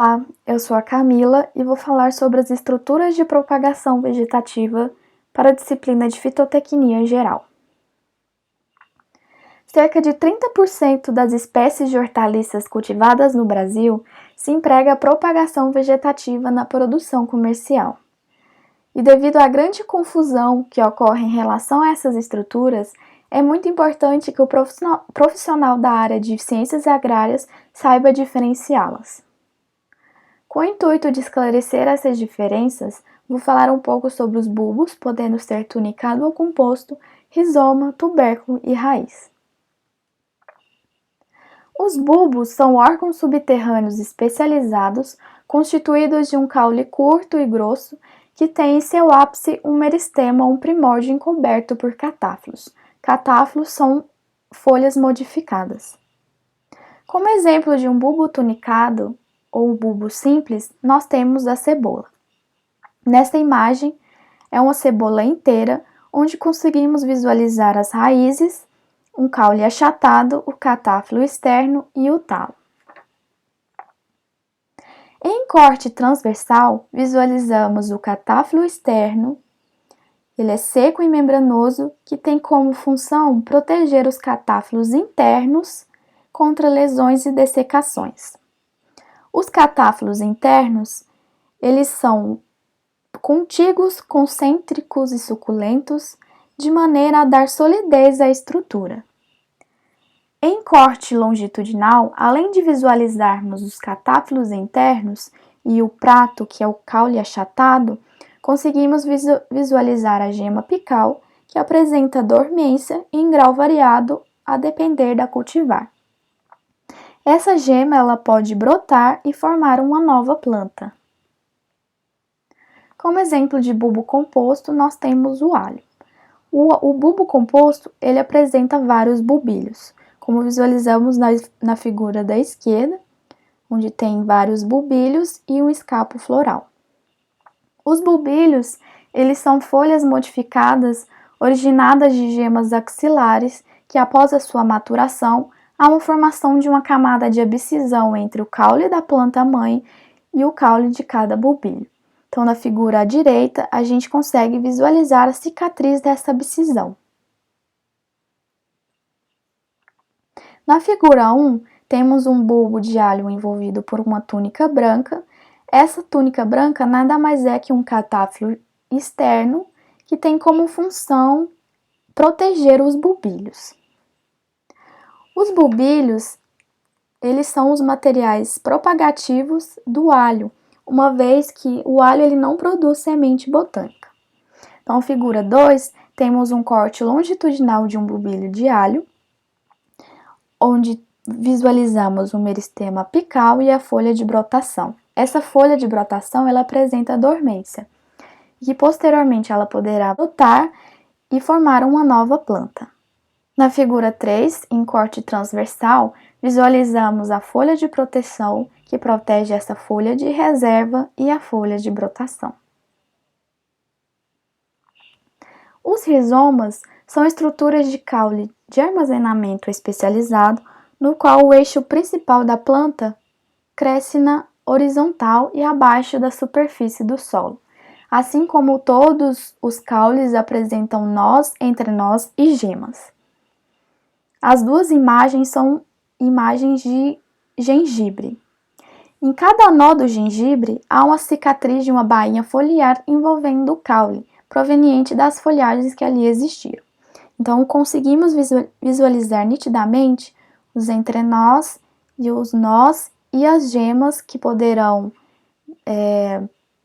Olá, eu sou a Camila e vou falar sobre as estruturas de propagação vegetativa para a disciplina de fitotecnia geral. Cerca de 30% das espécies de hortaliças cultivadas no Brasil se emprega a propagação vegetativa na produção comercial. E devido à grande confusão que ocorre em relação a essas estruturas, é muito importante que o profissional da área de ciências agrárias saiba diferenciá-las. Com o intuito de esclarecer essas diferenças, vou falar um pouco sobre os bulbos, podendo ser tunicado ou composto, rizoma, tubérculo e raiz. Os bulbos são órgãos subterrâneos especializados, constituídos de um caule curto e grosso, que tem em seu ápice um meristema ou um primórdio encoberto por catáflos. Catáflos são folhas modificadas. Como exemplo de um bulbo tunicado, ou bulbo simples, nós temos a cebola. Nesta imagem, é uma cebola inteira, onde conseguimos visualizar as raízes, um caule achatado, o catáfilo externo e o talo. Em corte transversal, visualizamos o catáfilo externo. Ele é seco e membranoso, que tem como função proteger os catáfilos internos contra lesões e dessecações. Os catáfilos internos, eles são contíguos, concêntricos e suculentos, de maneira a dar solidez à estrutura. Em corte longitudinal, além de visualizarmos os catáfilos internos e o prato, que é o caule achatado, conseguimos visualizar a gema apical, que apresenta dormência em grau variado a depender da cultivar. Essa gema ela pode brotar e formar uma nova planta. Como exemplo de bulbo composto, nós temos o alho. O bulbo composto ele apresenta vários bulbilhos, como visualizamos na figura da esquerda, onde tem vários bulbilhos e um escapo floral. Os bulbilhos eles são folhas modificadas originadas de gemas axilares que, após a sua maturação, há uma formação de uma camada de abscisão entre o caule da planta-mãe e o caule de cada bulbilho. Então, na figura à direita, a gente consegue visualizar a cicatriz dessa abscisão. Na figura 1, temos um bulbo de alho envolvido por uma túnica branca. Essa túnica branca nada mais é que um catáfilo externo que tem como função proteger os bulbilhos. Os bulbilhos, eles são os materiais propagativos do alho, uma vez que o alho ele não produz semente botânica. Então, figura 2, temos um corte longitudinal de um bulbilho de alho, onde visualizamos o meristema apical e a folha de brotação. Essa folha de brotação, ela apresenta dormência, e posteriormente ela poderá brotar e formar uma nova planta. Na figura 3, em corte transversal, visualizamos a folha de proteção, que protege essa folha de reserva e a folha de brotação. Os rizomas são estruturas de caule de armazenamento especializado, no qual o eixo principal da planta cresce na horizontal e abaixo da superfície do solo. Assim como todos os caules apresentam nós, entrenós e gemas. As duas imagens são imagens de gengibre. Em cada nó do gengibre, há uma cicatriz de uma bainha foliar envolvendo o caule, proveniente das folhagens que ali existiram. Então, conseguimos visualizar nitidamente os entrenós e os nós e as gemas que poderão,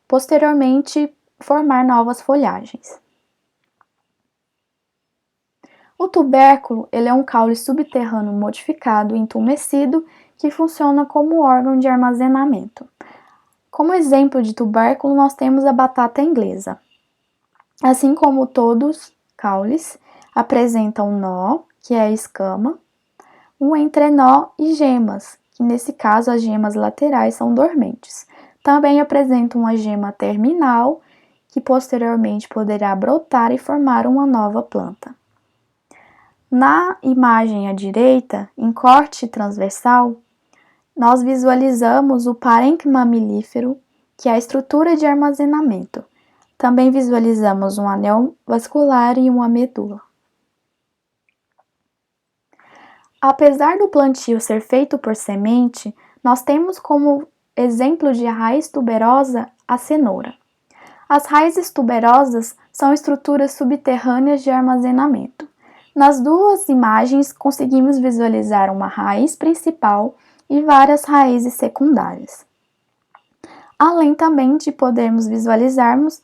posteriormente, formar novas folhagens. O tubérculo ele é um caule subterrâneo modificado e entumecido que funciona como órgão de armazenamento. Como exemplo de tubérculo, nós temos a batata inglesa. Assim como todos caules, apresentam um nó, que é a escama, um entrenó e gemas, que nesse caso as gemas laterais são dormentes. Também apresenta uma gema terminal, que posteriormente poderá brotar e formar uma nova planta. Na imagem à direita, em corte transversal, nós visualizamos o parênquima mamífero, que é a estrutura de armazenamento. Também visualizamos um anel vascular e uma medula. Apesar do plantio ser feito por semente, nós temos como exemplo de raiz tuberosa a cenoura. As raízes tuberosas são estruturas subterrâneas de armazenamento. Nas duas imagens, conseguimos visualizar uma raiz principal e várias raízes secundárias. Além também de podermos visualizarmos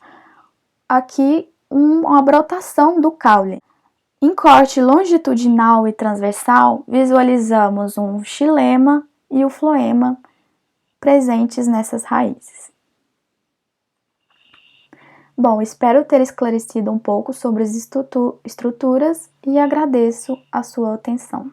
aqui uma brotação do caule. Em corte longitudinal e transversal, visualizamos um xilema e o floema presentes nessas raízes. Bom, espero ter esclarecido um pouco sobre as estruturas e agradeço a sua atenção.